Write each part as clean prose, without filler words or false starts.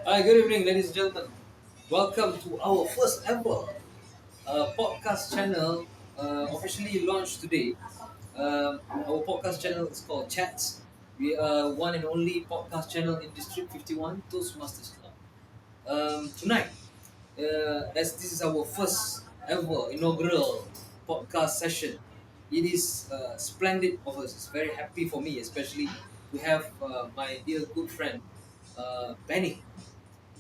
Hi, good evening, ladies and gentlemen. Welcome to our first ever podcast channel, officially launched today. Our podcast channel is called Chatz. We are one and only podcast channel in District 51, Toastmasters Club. Tonight, as this is our first ever inaugural podcast session, it is splendid of us. It's very happy for me, especially to have my dear good friend Benny,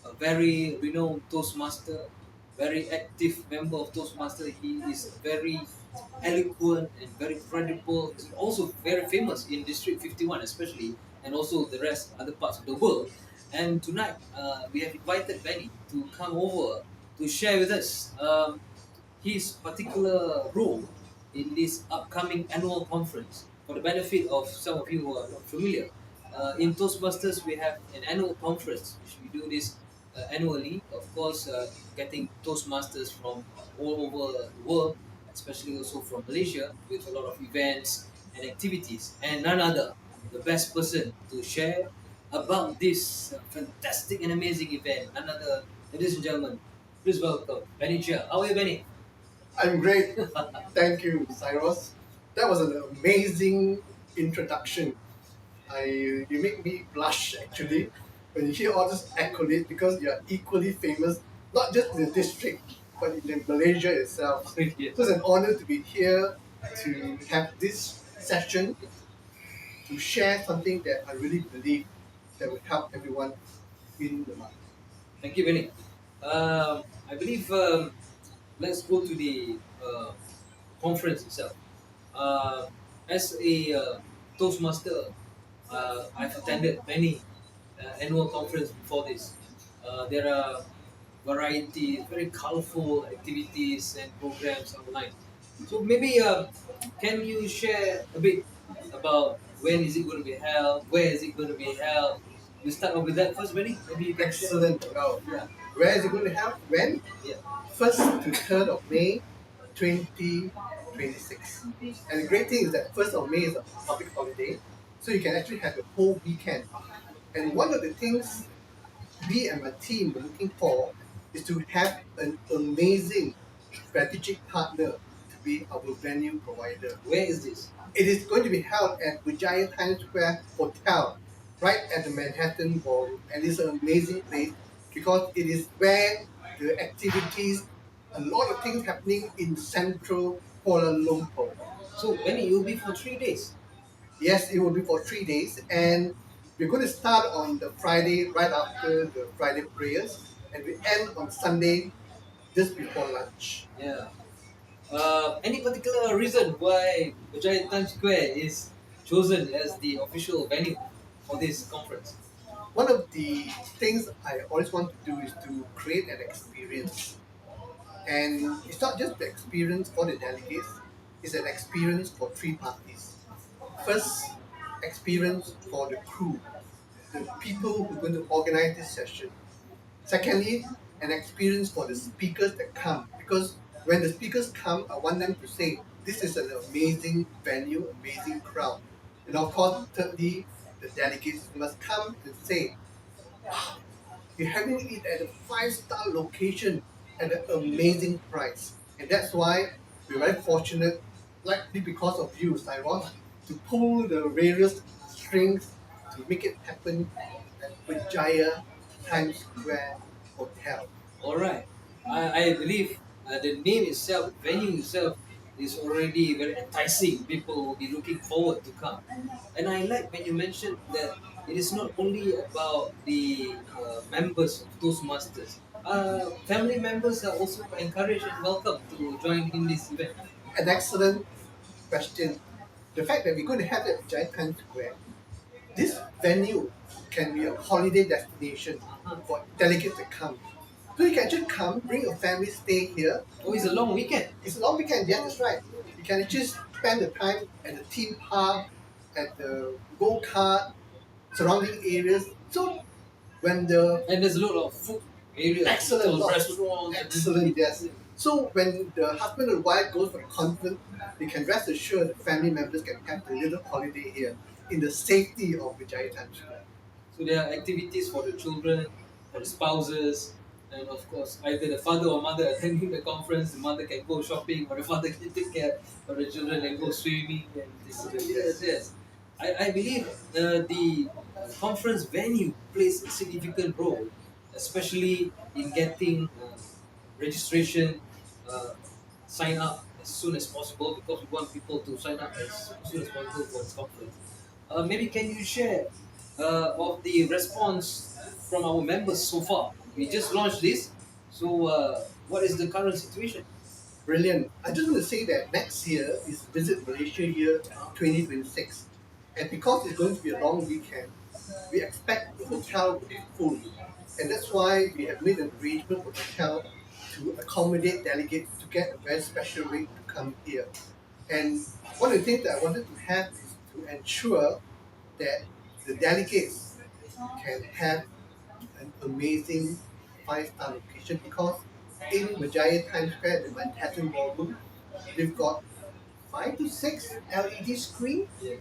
a very renowned Toastmaster, very active member of Toastmaster. He is very eloquent and very credible. He's also very famous in District 51, especially, and also the rest other parts of the world. And tonight, we have invited Benny to come over to share with us his particular role in this upcoming annual conference. For the benefit of some of you who are not familiar, in Toastmasters we have an annual conference which we do this annually. Of course, getting Toastmasters from all over the world, especially also from Malaysia, with a lot of events and activities. And none other, the best person to share about this fantastic and amazing event, none other, ladies and gentlemen, please welcome Benny Chia. How are you, Benny? I'm great. Thank you, Cyrus. That was an amazing introduction. You make me blush actually when you hear all this accolade because you are equally famous, not just in the district, but in Malaysia itself. So Yes. it's an honor to be here to have this session to share something that I really believe that will help everyone in the market. Thank you, Benny. I believe let's go to the conference itself. Uh, as a Toastmaster, I've attended many annual conference before this. There are variety, very colorful activities and programs online. So maybe can you share a bit about when is it going to be held, where is it going to be held? You start off with that first, Benny. Maybe you can share. Excellent. Well, Yeah, where is it going to happen? When? yeah. 1st to 3rd of May 2026. And the great thing is that 1st of May is a public holiday, so you can actually have a whole weekend. And one of the things we and my team were looking for is to have an amazing strategic partner to be our venue provider. Where is this? It is going to be held at Wijaya Times Square Hotel, right at the Manhattan Ballroom, and it's an amazing place because it is where the activities, a lot of things happening in central Kuala Lumpur. So Benny, you'll be for 3 days. Yes, it will be for 3 days, and we're going to start on the Friday right after the Friday prayers, and we end on Sunday just before lunch. Yeah. Any particular reason why Giant Times Square is chosen as the official venue for this conference? One of the things I always want to do is to create an experience. And it's not just the experience for the delegates, it's an experience for three parties. First, experience for the crew, the people who are going to organize this session. Secondly, an experience for the speakers that come, because when the speakers come, I want them to say, this is an amazing venue, amazing crowd. And of course, thirdly, the delegates must come and say, you're having it at a five-star location at an amazing price. And that's why we're very fortunate, likely because of you, Cyrus, to pull the various strings to make it happen at Vijaya Times Square Hotel. All right. I believe the name itself, the venue itself, is already very enticing. People will be looking forward to come. And I like when you mentioned that it is not only about the members of Toastmasters. Family members are also encouraged and welcome to join in this event. An excellent question. The fact that we're going to have it at Vijaya Times Square, this venue can be a holiday destination for delegates to come. So you can just come, bring your family, stay here. Oh, it's a long weekend. It's a long weekend, yes, that's right. You can just spend the time at the theme park, at the go-kart, surrounding areas. So when the And there's a lot of food areas, excellent, so restaurants. excellent, yes. So when the husband and wife goes for the conference, they can rest assured the family members can have a little holiday here in the safety of Vijaya Times Square. So there are activities for the children, for the spouses, and of course, either the father or mother attending the conference, the mother can go shopping, or the father can take care of the children and go swimming. And yes, yes. I believe the conference venue plays a significant role, especially in getting registration uh, sign up as soon as possible because we want people to sign up as soon as possible for this conference. Maybe can you share of the response from our members so far? We just launched this, so what is the current situation? Brilliant. I just want to say that next year is Visit Malaysia Year 2026. And because it's going to be a long weekend, we expect the hotel will be full. And that's why we have made an arrangement with the hotel to accommodate delegates to get a very special rate to come here. And one of the things that I wanted to have is to ensure that the delegates can have an amazing five-star location because in Majaya Times Square, the Manhattan Ballroom, they've got 5 to 6 LED screen Yes.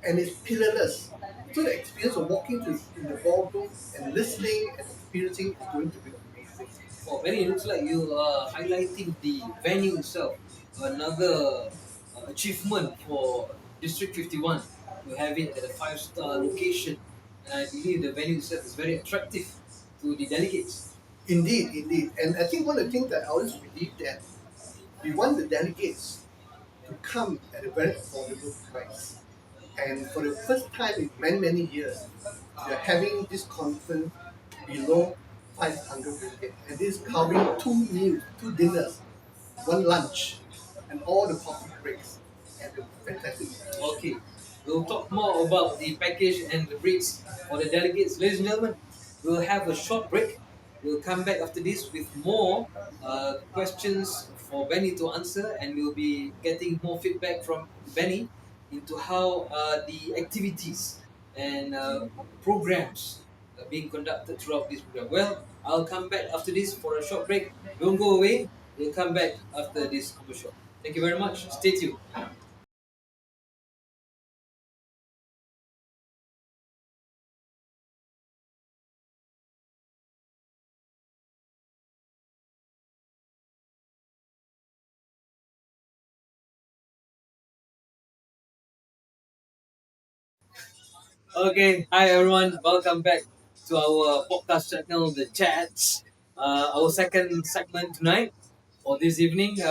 and it's pillarless. So the experience of walking to in the ballroom and listening and experiencing is going to be amazing. Oh, Benny, it looks like you are highlighting the venue itself. Another achievement for District 51 to have it at a five-star location. And I believe the venue itself is very attractive to the delegates. Indeed, indeed. And I think one of the things that I always believe that we want the delegates to come at a very affordable price. And for the first time in many, many years, we are having this conference below 500 ringgit. And this is covering 2 meals, 2 dinners, 1 lunch, and all the coffee breaks and the fantastic nutrition. Okay, we'll talk more about the package and the rates for the delegates. Ladies and gentlemen, we'll have a short break. We'll come back after this with more questions for Benny to answer, and we'll be getting more feedback from Benny into how the activities and programs are being conducted throughout this program. Well, I'll come back after this for a short break. Don't go away. We'll come back after this commercial. Thank you very much. Stay tuned. Okay, hi everyone. Welcome back to our podcast channel, the Chats. Our second segment tonight or this evening. We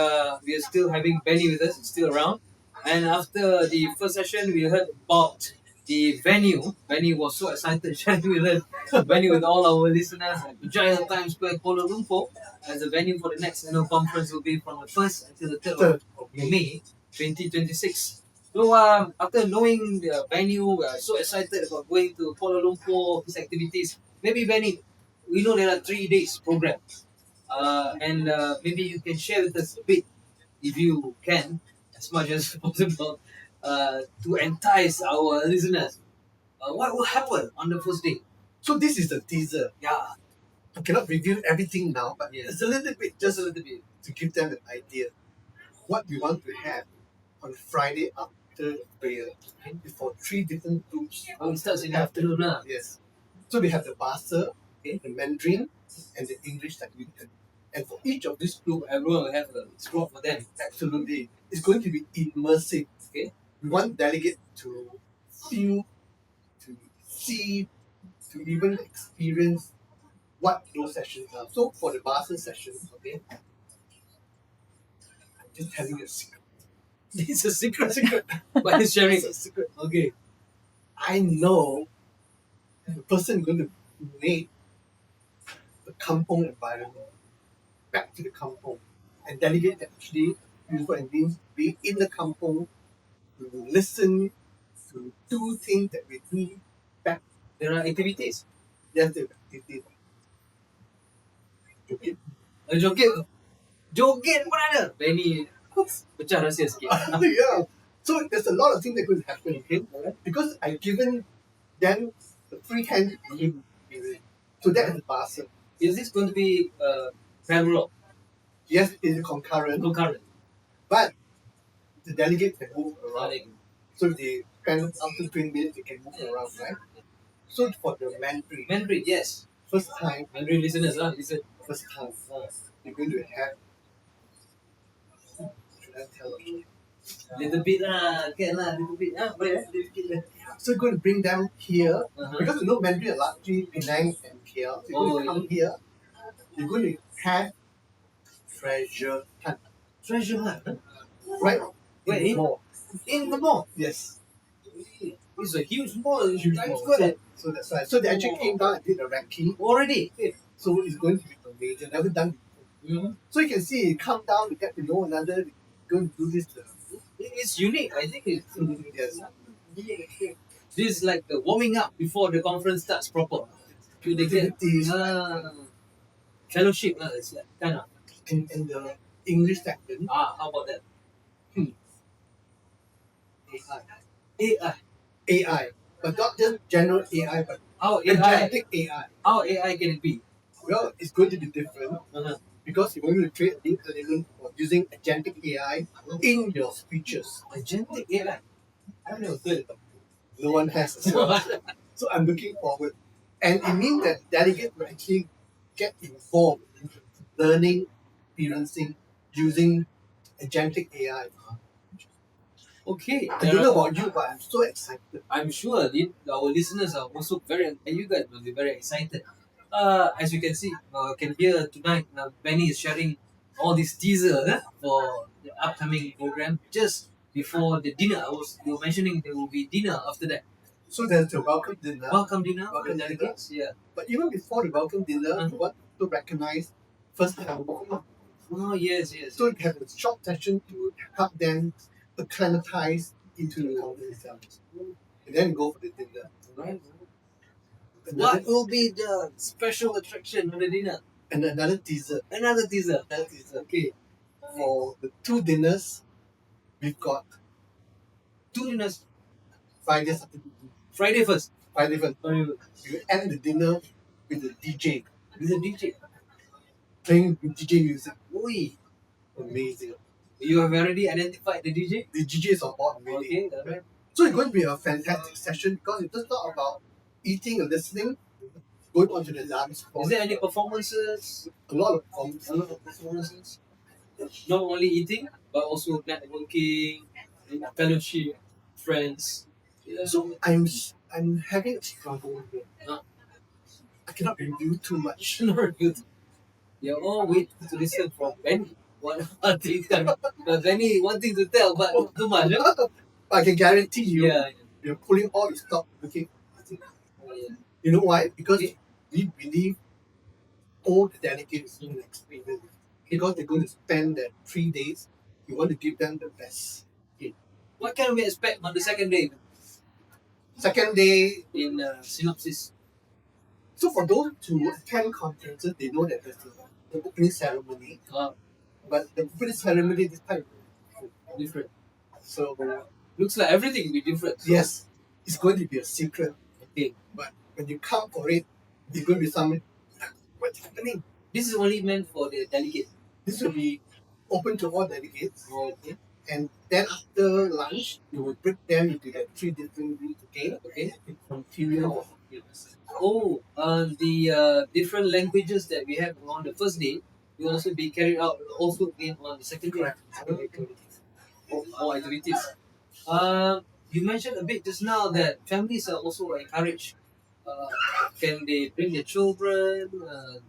are still having Benny with us. He's still around. And after the first session, we heard about the venue. Benny was so excited sharing with us, Benny with all our listeners at Giant Times Square, Kuala Lumpur, as the venue for the next annual conference will be from the 1st until the 3rd of May 2026. So after knowing the venue, we are so excited about going to Kuala Lumpur, these activities. Maybe Benny, we know there are 3 days program, and maybe you can share with us a bit, if you can, as much as possible, to entice our listeners. What will happen on the first day? So this is the teaser. Yeah, I cannot reveal everything now, but yes, it's a little bit, just a little bit, to give them an idea what we want to have on Friday after prayer. It's for 3 different groups. oh, it starts in the afternoon, lah. Yes. So we have the Bahasa, Okay. the Mandarin, and the English language. And for each of these groups, Everyone will have a slot for them. absolutely, it's going to be immersive. Okay. We want delegates to feel, to see, to even experience what those sessions are. So for the Bahasa session, okay, I'm just telling you a secret. It's a secret, but he's sharing. It's a secret. Okay. I know the person going to make the kampong environment back to the kampong and delegate that actually use what it means be in the kampong to listen, to do things that we do back. There are activities. Yes, the activity. Okay. Joget, joget pun ada. Benny pecah rahsia sikit. Yeah. So there's a lot of things that could happen, okay? Because I've given them the free hand to live period. So that is the Bahasa. Is this going to be parallel, Yes, it's concurrent, concurrent? but the delegates can move Are around. they- So if they spend after 20 minutes, they can move around, right? So for the Mandarin, Mandarin, yes. first time, Hungry listeners, listen. first time, you're going to have, should I tell you? Little bit lah, can lah, little bit. Boleh little bit lah. So you're going to bring them here, Uh-huh. because you know Mandarin are largely Penang and KL. So you're going to come here, you're going to have treasure hunt. Treasure hunt, huh? Right? Where, In the in? mall. In the mall. Yes. It's a huge mall. Huge Times mall. Square. So that's right. So they actually came down and did a ranking. Already. So it's going to be amazing. Never done before. Mm-hmm. So you can see, you come down, you get to know another, going to do this. It's unique. I think it's Yes. this is like the warming up before the conference starts proper. To the get Activities. fellowship. It's like kind of. In the English section, How about that? AI. AI. AI. But not just general AI, but How AI? agentic AI. How AI can it be? Well, it's going to be different because you're going to create a new element for using agentic AI in your speeches. Agentic AI. I don't know, no one has as well. So I'm looking forward. And it means that delegates will actually get involved in learning, experiencing, using agentic AI. Okay. I don't know about you, but I'm so excited. I'm sure our listeners are also and you guys will be very excited. As you can see, can hear tonight, Benny is sharing all these teaser for the upcoming program just before the dinner. You were mentioning there will be dinner after that. So there's the welcome dinner. Welcome dinner. Welcome dinner. Delegates. Yeah. But even before the welcome dinner, you want to recognize first time. Oh yes. So you have a short session to help them acclimatize into the culture itself. And then go for the dinner. Right. What will be the special attraction on the dinner? And another teaser. Another teaser. Okay. For the two dinners, we've got Two dinners. Friday, Saturday. Friday first. Friday first. You end the dinner with the DJ. With a DJ. Playing DJ music. Oi. Amazing. You have already identified the DJ? The DJ is on board already. Okay, alright. So it's going to be a fantastic session because it's just not about eating or listening, going on to the dance floor. Is there any performances? A lot of performances. A lot of performances. Not only eating, but also networking, fellowship, friends. Yeah. So I'm having a struggle here. I cannot review too much. Not good. You're all waiting to listen from Benny. One thing, Benny wanting to tell, but not too much. I can guarantee you, Yeah. you're pulling all the stock. Okay. Yeah. You know why? Because we believe all the delegates will experience. Because they're going to spend that 3 days, you want to give them the best. What can we expect on the second day Second day, in synopsis? so for those who attend conferences, they know that there's the opening ceremony. But the opening ceremony this time Different. so Looks like everything will be different. So, yes, it's going to be a secret. Okay. But when you come for it, it's going to be something. What's happening? This is only meant for the delegate. This will be open to all delegates. Okay. And then after lunch, you will break them into the 3 different groups again. Okay. From material. Oh, the different languages that we have on the first day will also be carried out also again on the second day. Correct. Or activities. You mentioned a bit just now that families are also encouraged. Can they bring their children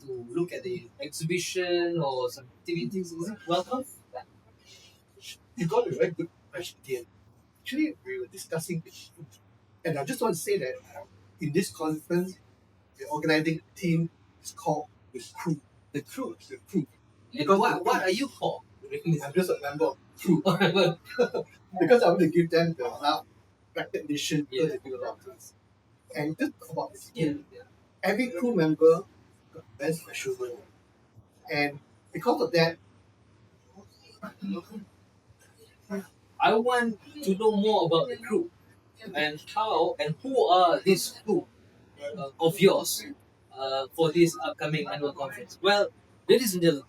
to look at the exhibition or some activities? Is it welcome? You got a very good question. Actually, we were discussing this, and I just want to say that in this conference, the organizing team is called the crew. The crew. The crew. And what are you called? I'm just a member of the crew. Because I want to give them the now recognition because they do a lot of things. And just about this, every crew member got a very special role. And because of that, I want to know more about the crew and how and who are this crew of yours for this upcoming annual conference. Well, ladies and gentlemen,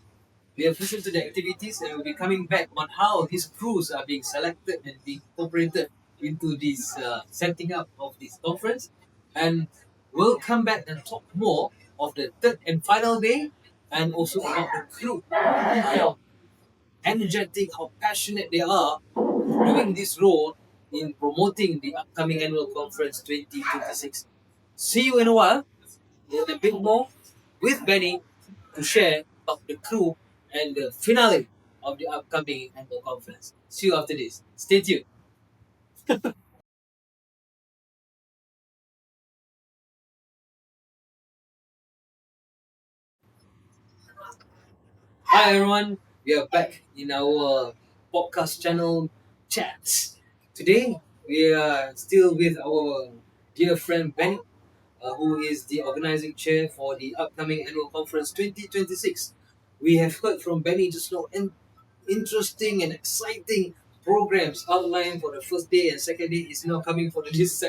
we have listened to the activities and we'll be coming back on how these crews are being selected and being incorporated into this setting up of this conference. And we'll come back and talk more of the third and final day, and also about the crew, how energetic, how passionate they are doing this role in promoting the upcoming annual conference 2026. See you in a while with a bit more with Benny to share about the crew and the finale of the upcoming annual conference. See you after this. Stay tuned. Hi everyone, we are back in our podcast channel Chatz. Today we are still with our dear friend Benny, who is the organizing chair for the upcoming annual conference 2026. We have heard from Benny just now interesting and exciting programs outlined for the first day and second day is now coming for this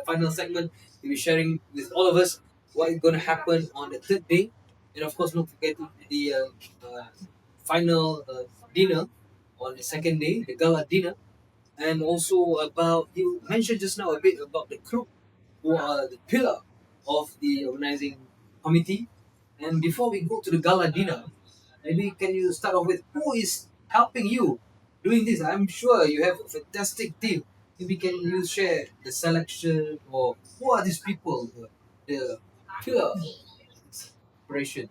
final segment. He'll be sharing with all of us what is going to happen on the third day, and of course, not forgetting the final dinner on the second day, the gala dinner, and also about you mentioned just now a bit about the crew who are the pillar of the organizing committee. And before we go to the gala dinner, maybe can you start off with who is helping you doing this? I'm sure you have a fantastic team. Maybe can you share the selection or who are these people, the pillar operation?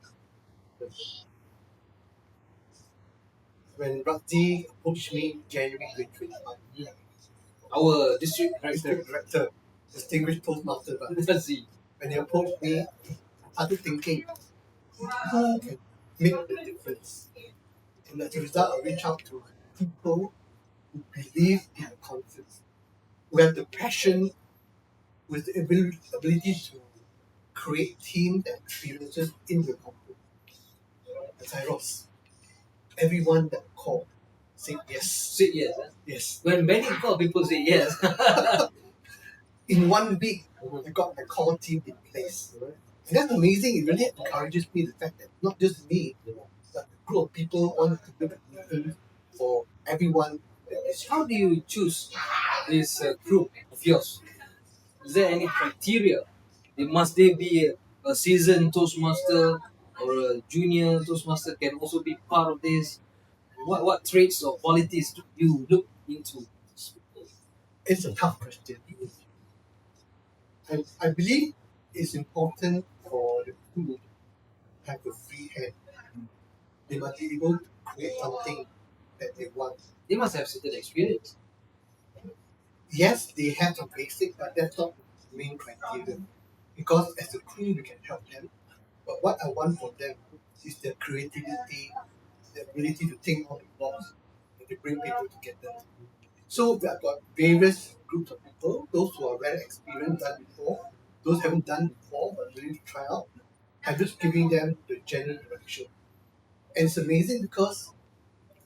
When Rati approached me in January 2021, Our district district director. director, distinguished Toastmaster, but Let's see. when he approached me, I started thinking, who can make the difference? And as a result, I reached out to people who believe in the conference, who have the passion, with the ability to create teams and experiences in the conference. As I was, everyone that called said yes. Say yes. Huh? Yes. When many call, people say yes. In 1 week, I got my core team in place. And that's amazing. It really encourages me the fact that not just me, but a group of people want to make a difference for everyone that is. How do you choose this group of yours? Is there any criteria? Must they be a seasoned Toastmaster or a junior Toastmaster can also be part of this? What traits or qualities do you look into? It's a tough question. And I believe it's important for the crew to have a free hand. They must be able to create something that they want. They must have certain experience. Yes, they have some basic, but that's not the main criteria. Because as a crew, we can help them. But what I want from them is their creativity, the ability to think out of the box, and to bring people together. So we have got various groups of people, those who are very experienced, done before, those who haven't done before but willing to try out. I'm just giving them the general direction. And it's amazing because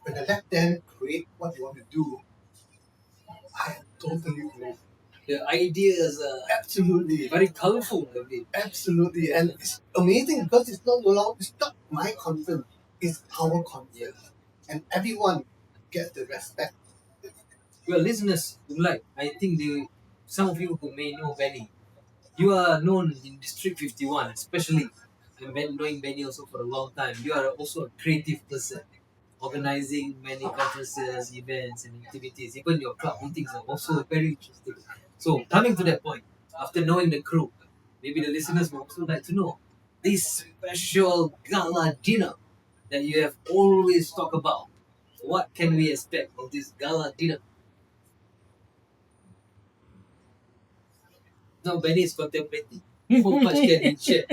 when I let them create what they want to do, I am totally moved. The ideas are Absolutely. very colorful. I mean. Absolutely. And it's amazing because it's not allowed, it's not my conference, it's our conference. And everyone gets the respect. Well, listeners, like I think some of you who may know Benny, you are known in District 51, especially, and knowing Benny also for a long time. You are also a creative person, organizing many conferences, events, and activities. Even your club meetings are also very interesting. So, coming to that point, after knowing the crew, maybe the listeners would also like to know this special gala dinner that you have always talked about. What can we expect of this gala dinner? Now Benny is contemplating how much can he share.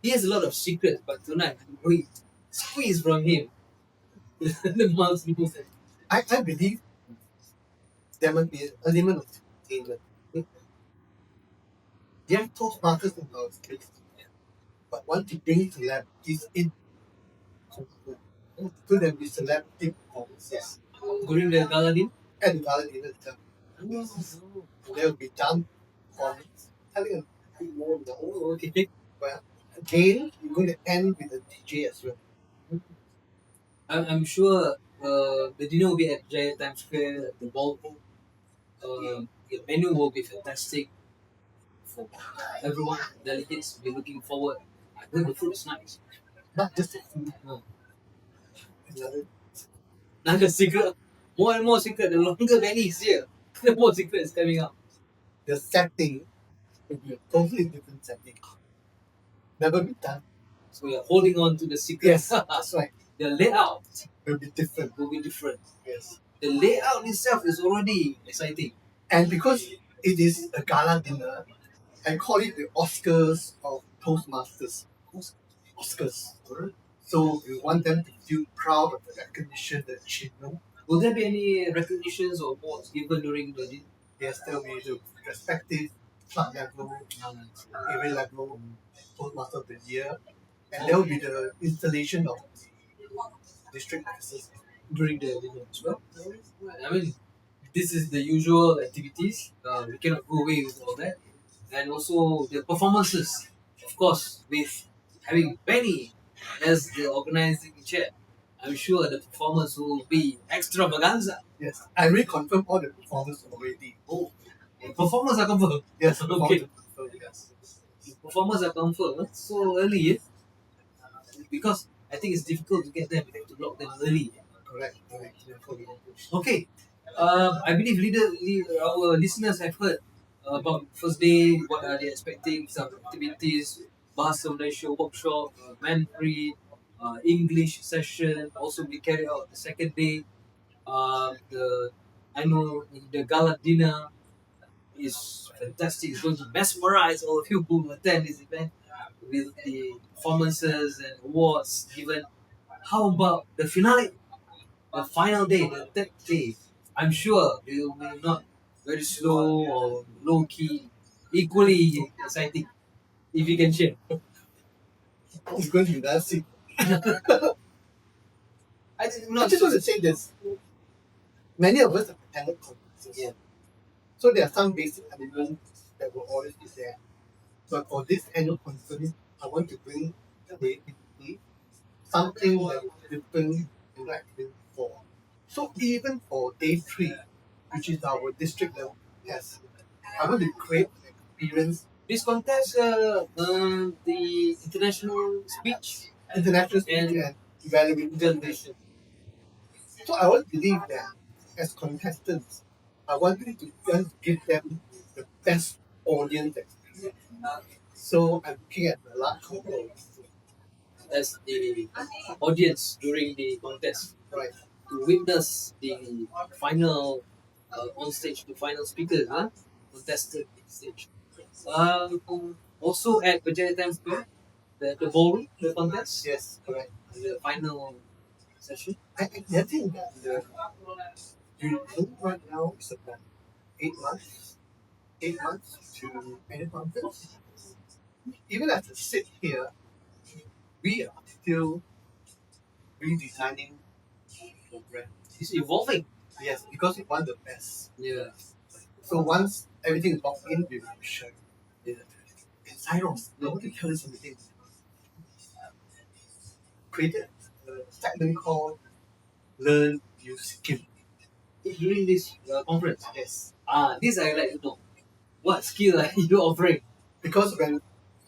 He has a lot of secrets, but tonight I'm going to squeeze from him the most people say. I believe there must be an element of entertainment. They are Toastmasters in our space, but want to bring celebrities in. So there will be celebrity performances During the gala dinner? at the gala dinner itself. And there will be dance performance, telling a bit more about. Oh, okay. But again, you're going to end with a DJ as well. I'm sure the dinner will be at Giant Times Square, at the ballroom. The menu will be fantastic for everyone. Delegates will be looking forward I heard the food is nice. Not just the food, Uh, another another secret, more and more secret. The longer Benny is here, the more secret is coming out. the setting will be a totally different setting. Never be done. So we are holding on to the secret. Yes, that's right. The layout Will be different. will be different. Yes. The layout itself is already exciting. And because it is a gala dinner, I call it the Oscars of Toastmasters. Oscars. So we want them to feel proud of the recognition, the achievement. Will there be any recognitions or awards given during the dinner? Yes, there will be the respective club level, area level, Toastmaster of the Year, and there will be the installation of district officers. During the dinner as well. I mean, this is the usual activities. We cannot go away with all that. And also the performances, of course, with having Benny as the organizing chair. I'm sure the performance will be extravaganza. Yes, I already confirmed all the performers already. Oh, the performers are confirmed. Yes, Okay. Yes. The performers are confirmed so early, because I think it's difficult to get them. We have to lock them early. Correct. Okay. I believe our listeners have heard about first day, what are they expecting, some activities, Bahasa Malaysia workshop, Mandarin, English session, also be carried out the second day. The I know the gala dinner is fantastic. It's going to mesmerize all of you who will attend this event with the performances and awards given. How about the finale? The final day, the third day, I'm sure it will be not very slow or low key, equally exciting. If you can share, It's going to be nasty. I just I not just want to say this. Many of us have attended conferences. Yeah. So there are some basic elements that will always be there. But for this annual conference, I want to bring creativity, something that is different than what I've been before. So even for day 3, which is our district level test, I want to create an experience, this contest, the international speech international speech and and evaluation. evaluation. So I want to believe that as contestants, I want you to just give them the best audience experience. So I'm looking at the large couple. As the audience during the contest Right. to witness the final on stage, the final speakers, contested stage. Also at Berjaya Times Square, the ballroom, the contest, Yes, correct. the final session. I think that you look right now is about 8 months. 8 months to any conference. Even as I sit here, we are still redesigning the program. It's evolving. Yes, because we want the best. Yeah. So once everything is locked in, we will share. Yeah. And Cyrus, I want to tell you something. Created a segment called Learn New Skill. During this conference, Yes. this I like to know. What skill are you offering? Because when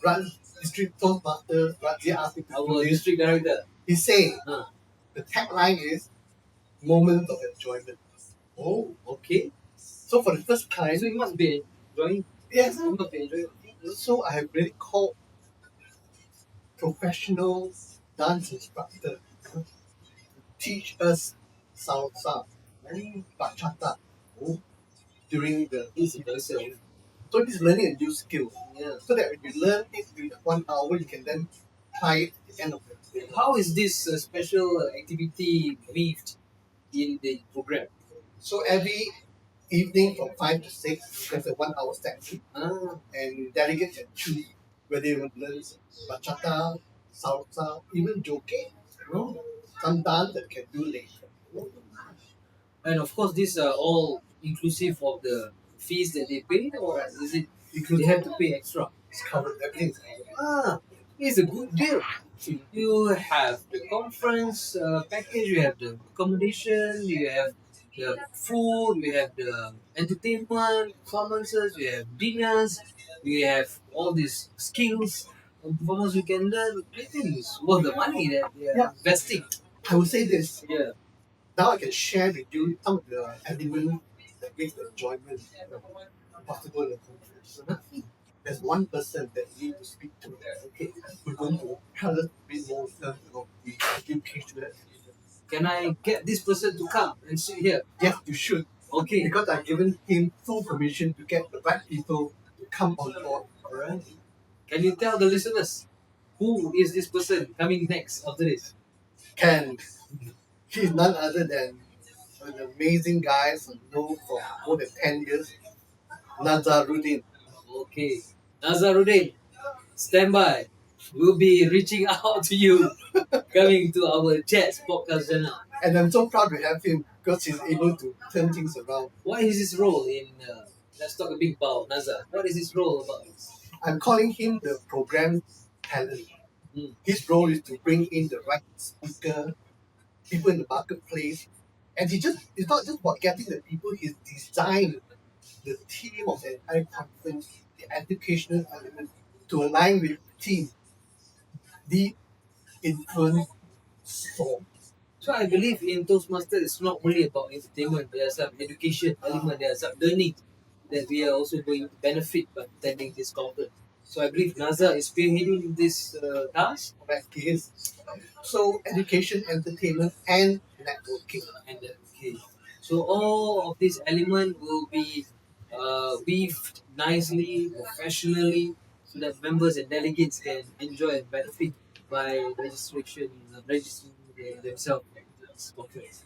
Run District Toastmaster Raja asked me to Our do this, district director. he said Uh, the tagline is moments of enjoyment. oh, okay. So for the first time, So you must be enjoying. yes, You must be enjoying. so I have really called professional dance instructor to teach us salsa and bachata during the This is very self. so this is learning a new skill. Yeah. So that when you learn it in 1 hour, you can then apply it at the end of the day. How is this special activity weaved in the program? So every evening from 5 to 6, there's a 1 hour session, Ah, and delegates can choose whether you want to learn bachata, salsa, even joke, oh. some dance that can do later. And of course, these are all inclusive of the fees that they pay, or is it they have to pay extra? It's covered, everything is covered. Ah, it's a good deal. You have the conference package, you have the accommodation, you have the food, you have the entertainment, performances, you have dinners, you have all these skills. performance we can learn. I think it's worth the money that we are investing. I would say this. Yeah. Now I can share with you some of the elements that make the enjoyment possible in the conference. There's one person that you need to speak to. Okay, we're going to tell us a bit more in terms of the educational. Can I get this person to come and sit here? Yes, you should. Okay. Because I've given him full permission to get the right people to come on board. Alright? Can you tell the listeners who is this person coming next after this? Can. He's none other than an amazing guy who know for more than 10 years, Nazaruddin. Okay. Nazaruddin, stand by. We'll be reaching out to you coming to our Chatz podcast channel. And I'm so proud to have him because he's able to turn things around. What is his role in let's talk a bit about Nazar. What is his role about? I'm calling him the program talent. Mm. His role is to bring in the right speaker, people in the marketplace, and it's not just about getting the people, he's designed the theme of the entire conference, the educational element to align with the team, the influence storm. So I believe in Toastmasters it's not only about entertainment, there's some education element, there's some learning that we are also going to benefit by attending this conference. So I believe Nazar is spearheading this task. Correct, he is. So education, entertainment, and networking. And okay. So all of these elements will be weaved nicely, professionally, so that members and delegates can enjoy and benefit by registering themselves to this conference.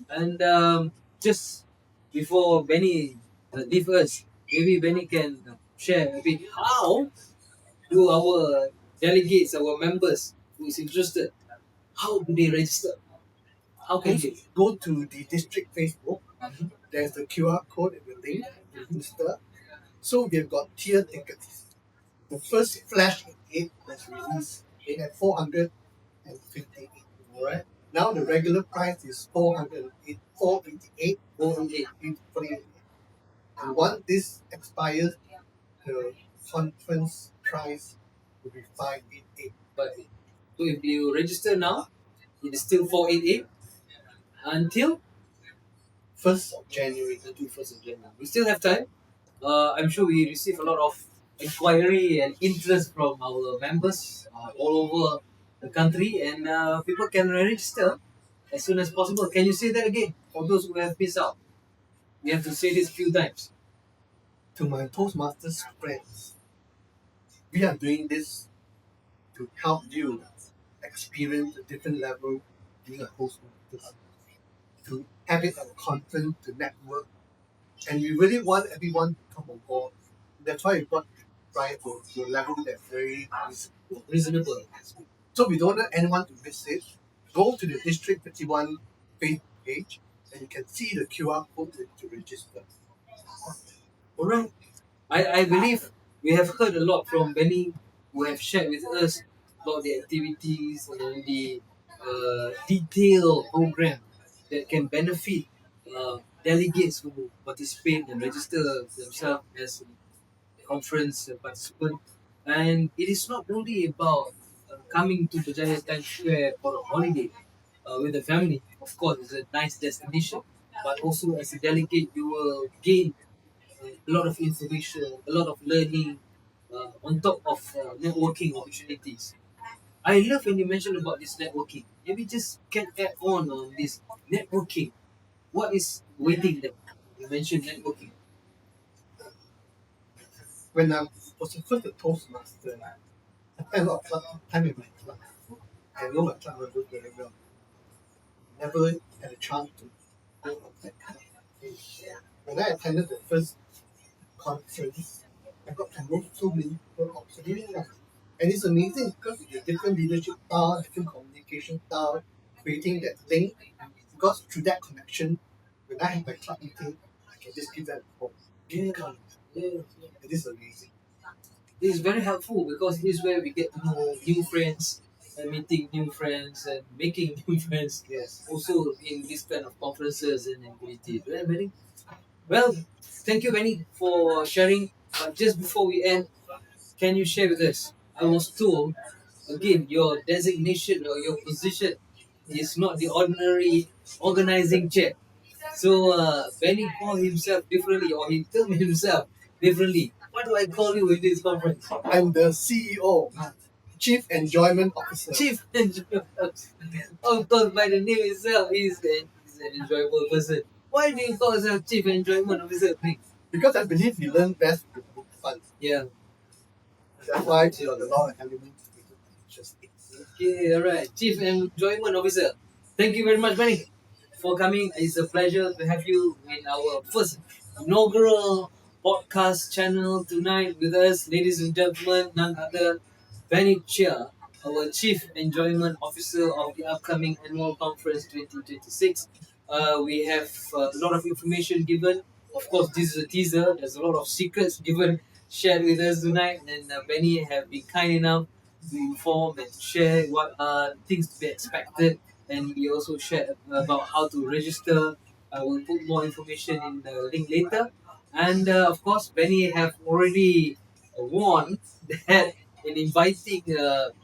And just before Benny leave us, maybe Benny can share a bit how do our delegates, our members who is interested, how do they register? How can they? Go to the district Facebook. There's the QR code in the link. Register. So we've got tier tickets. The first flash in 8 was released at 458. Alright. Now the regular price is 408, 488, 488. And once this expires, the conference price will be 588. But so if you register now, it is still 488 until 1st of January. until 1st of January. We still have time. I'm sure we receive a lot of inquiry and interest from our members all over the country, and people can register as soon as possible. Can you say that again for those who have missed out? We have to say this a few times. To my Toastmasters friends, we are doing this to help you experience a different level being a Toastmasters, to have it at a conference, to network, and we really want everyone to come on board. That's why we brought price to a level that's very Reasonable. So we don't want anyone to miss it. Go to the District 51 Facebook page and you can see the QR code to register. Alright. I believe we have heard a lot from Benny who have shared with us about the activities and the detailed program that can benefit delegates who participate and register themselves as a conference participant. And it is not only about coming to Berjaya Times Square for a holiday with the family. Of course, it's a nice destination, but also as a delegate, you will gain a lot of information, a lot of learning, on top of networking opportunities. I love when you mentioned about this networking. Maybe just can add on this networking. What is waiting them? You mentioned networking. When I was first a Toastmaster, I spent a lot of time in my club. I know my club members very well. Never had a chance to go outside club. When I attended the first conference, I got to know so many people outside club. And it's amazing because with the different leadership style, different communication style, creating that link. Because through that connection, when I have my club meeting, I can just give them a call. Yeah. Come. Yeah. It is amazing. This is very helpful because this is where we get to know new friends and meeting new friends and making new friends. Yes. Also in this kind of conferences and activities. Right, Benny? Well, thank you, Benny, for sharing. But just before we end, can you share with us I was told, again, your designation or your position is not the ordinary organizing chair. So Benny called himself differently, or he termed himself differently. What do I call you in this conference? I'm the CEO, Chief Enjoyment Officer. Chief Enjoyable. Of course, by the name itself, he's an enjoyable person. Why do you call yourself Chief Enjoyment Officer? Because I believe we learn best with fun. Yeah. That's why the law of elements is interesting. Okay, alright. Chief Enjoyment Officer. Thank you very much, Benny, for coming. It's a pleasure to have you in our first inaugural podcast channel tonight with us, ladies and gentlemen. None other Benny Chia, our Chief Enjoyment Officer of the upcoming annual conference 2026. We have a lot of information given. Of course, this is a teaser. There's a lot of secrets given, shared with us tonight, and Benny have been kind enough to inform and to share what are things to be expected, and he also shared about how to register. I will put more information in the link later. And of course, Benny have already warned that in inviting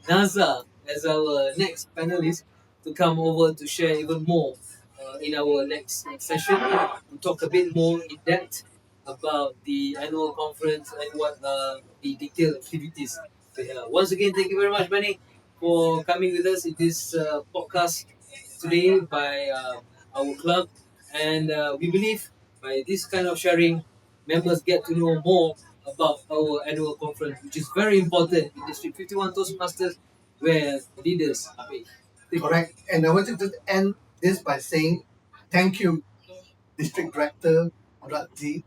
NASA as our next panelist to come over to share even more in our next session to talk a bit more in depth about the annual conference and what the detailed activities. Once again, thank you very much, Benny, for coming with us in this podcast today by our club. And we believe by this kind of sharing, members get to know more about our annual conference, which is very important in District 51 Toastmasters, where leaders are made. Correct. And I wanted to end this by saying thank you, District Director Radzi,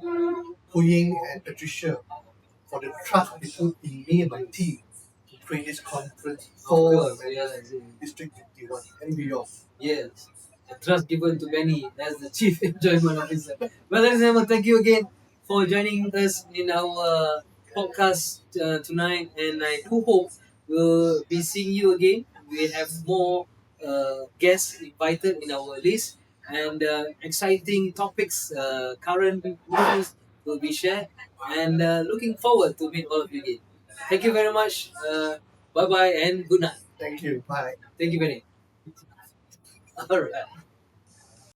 Hu Ying, and Patricia, for the trust they put in me and my team to create this conference for District 51 and beyond. Yes. The trust given to Benny as the Chief Enjoyment Officer. Well, ladies and gentlemen, thank you again for joining us in our podcast tonight. And I do hope we'll be seeing you again. We have more guests invited in our list, and exciting topics, current news will be shared. And looking forward to meet all of you again. Thank you very much. Bye bye and good night. Thank you. Bye. Thank you, Benny. All right.